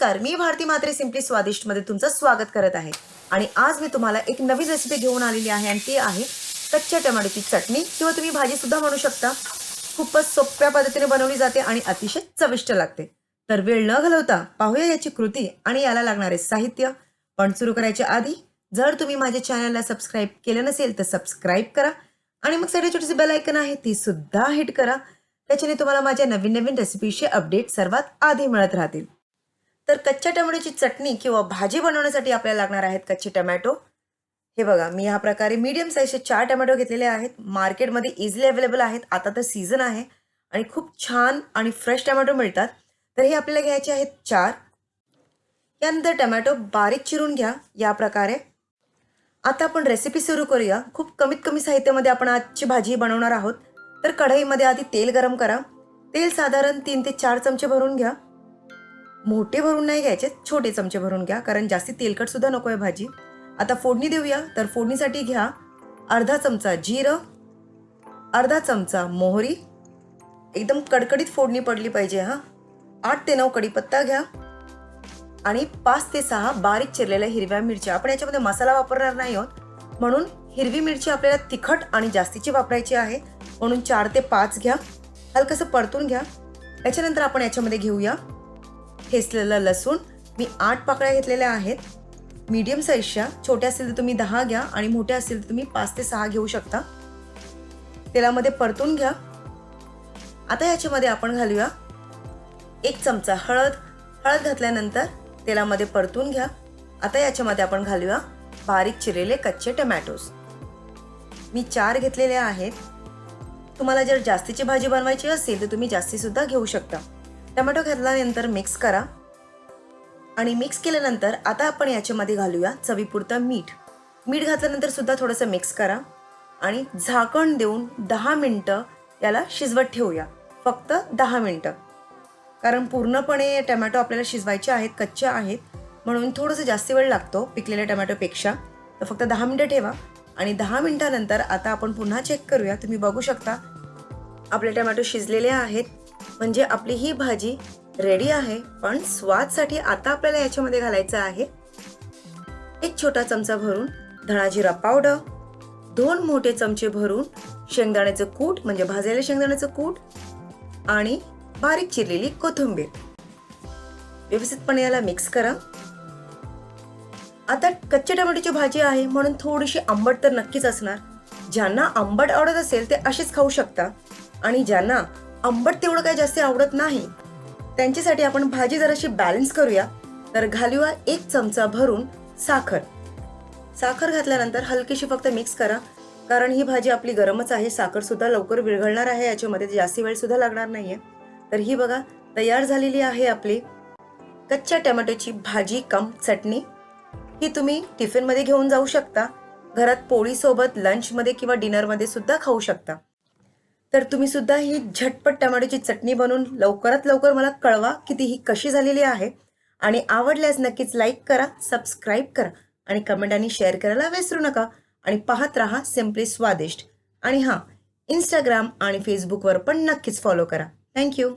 नमस्कार, मी भारती म्हात्रे सिम्पली स्वादिष्ट मध्ये तुमचं स्वागत करत आहे। आणि आज मी तुम्हाला एक नवीन रेसिपी घेऊन आलेली आहे आणि ती आहे कच्च्या टोमॅटोची चटणी किंवा तुम्ही भाजी सुद्धा म्हणू शकता। खूपच सोप्या पद्धतीने बनवली जाते आणि अतिशय चविष्ट लागते। तर वेळ न घालवता पाहूया याची कृती आणि याला लागणारे साहित्य। पण सुरू करायच्या आधी जर तुम्ही माझ्या चॅनलला सबस्क्राइब केलं नसेल तर सबस्क्राइब करा आणि मग साइडला छोटीशी बेल आयकॉन आहे ती सुद्धा हिट करा। त्याच्याने तुम्हाला माझ्या नवीन नवीन रेसिपीचे अपडेट सर्वात आधी मिळत राहतील। तर कच्च्या टोमॅटोची चटणी किंवा भाजी बनवण्यासाठी आपल्याला लागणार आहेत कच्चे टोमॅटो। हे बघा, मी ह्या प्रकारे मीडियम साइजचे 4 टोमॅटो घेतलेले आहेत। मार्केटमध्ये इझिली अवेलेबल आहेत, आता तर सीझन आहे आणि खूप छान आणि फ्रेश टोमॅटो मिळतात। तर हे आपल्याला घ्यायचे आहेत 4। यानंतर टोमॅटो बारीक चिरून घ्या या प्रकारे। आता आपण रेसिपी सुरू करूया। खूप कमीत कमी साहित्यामध्ये आपण आजची भाजी बनवणार आहोत। तर कढईमध्ये आधी तेल गरम करा। तेल साधारण 3 ते 4 चमचे भरून घ्या। मोठे भरून नाही घ्यायचे, छोटे चमचे भरून घ्या कारण जास्ती तेलकट सुद्धा नको आहे भाजी। आता फोडणी देऊया। तर फोडणीसाठी घ्या अर्धा चमचा जिरं, अर्धा चमचा मोहरी, एकदम कडकडीत फोडणी पडली पाहिजे हा। 8 ते 9 कढीपत्ता घ्या आणि 5 ते 6 बारीक चिरलेल्या हिरव्या मिरच्या। आपण याच्यामध्ये मसाला वापरणार नाही आहोत म्हणून हिरवी मिरची आपल्याला तिखट आणि जास्तीची वापरायची आहे म्हणून 4 ते 5 घ्या। हलकसं परतून घ्या। त्याच्यानंतर आपण याच्यामध्ये घेऊया ठेचलेलं लसूण। मी 8 पाकळ्या घेतलेल्या आहेत, मीडियम साइजच्या। छोट्या असतील तर तुम्ही 10 घ्या आणि मोठ्या असतील तर तुम्ही 5 ते 6 घेऊ शकता। तेलामध्ये परतून घ्या। आता याच्यामध्ये आपण घालूया 1 चमचा हळद। हळद घातल्यानंतर तेलामध्ये परतून घ्या। आता याच्यामध्ये आपण घालूया बारीक चिरलेले कच्चे टोमॅटोज। मी 4 घेतलेले आहेत। तुम्हाला जर जास्तीची भाजी बनवायची असेल तर तुम्ही जास्ती सुद्धा घेऊ शकता। टोमॅटो घातल्यानंतर मिक्स करा आणि मिक्स केल्यानंतर आता आपण याच्यामध्ये घालूया चवीपुरतं मीठ। मीठ घातल्यानंतर सुद्धा थोडंसं मिक्स करा आणि झाकण देऊन 10 मिनिटं याला शिजवत ठेवूया। फक्त 10 मिनिटं, कारण पूर्णपणे टोमॅटो आपल्याला शिजवायचे आहेत, कच्चे आहेत म्हणून थोडंसं जास्त वेळ लागतो पिकलेल्या टोमॅटोपेक्षा। तर फक्त 10 मिनिटं ठेवा आणि 10 मिनिटानंतर आता आपण पुन्हा चेक करूया। तुम्ही बघू शकता आपले टोमॅटो शिजलेले आहेत, म्हणजे आपली ही भाजी रेडी आहे। पण स्वादसाठी आता आपल्याला याच्यामध्ये घालायचं आहे 1 छोटा चमचा भरून धणा जिरा पावडर, 2 मोठे चमचे भरून शेंगदाण्याचं कूट म्हणजे भाजलेले शेंगदाण्याचं कूट आणि बारीक चिरलेली कोथिंबीर। व्यवस्थितपणे याला मिक्स करा। आता कच्च्या टोमॅटोची भाजी आहे म्हणून थोडीशी आंबट तर नक्कीच असणार। ज्यांना आंबट आवडत असेल ते अशीच खाऊ शकता आणि ज्यांना आंबट तेवढं काही जास्त आवडत नाही त्यांच्यासाठी आपण भाजी जराशी बॅलन्स करूया। तर घालूया 1 चमचा भरून साखर। साखर घातल्यानंतर हलकीशी फक्त मिक्स करा कारण ही भाजी आपली गरमच आहे। साखर सुद्धा लवकर विरघळणार आहे, याच्यामध्ये जास्त वेळ सुद्धा लागणार नाहीये। तर ही बघा तयार झालेली आहे आपली कच्च्या टोमॅटोची भाजी कम चटणी। ही तुम्ही टिफिन मध्ये घेऊन जाऊ शकता, घरात पोळी सोबत लंच मध्ये किंवा डिनर मध्ये सुद्धा खाऊ शकता। तर तुम्ही सुद्धा ही झटपट टोमॅटोची चटणी बनवून लवकरात लवकर मला कळवा की ती ही कशी झालेली आहे आणि आवडल्यास नक्कीच लाईक करा, सबस्क्राइब करा आणि कमेंट आणि शेअर करायला विसरू नका। आणि पाहत रहा सिम्पली स्वादिष्ट। आणि हां, इंस्टाग्राम आणि फेसबुकवर पण नक्कीच फॉलो करा। थँक्यू।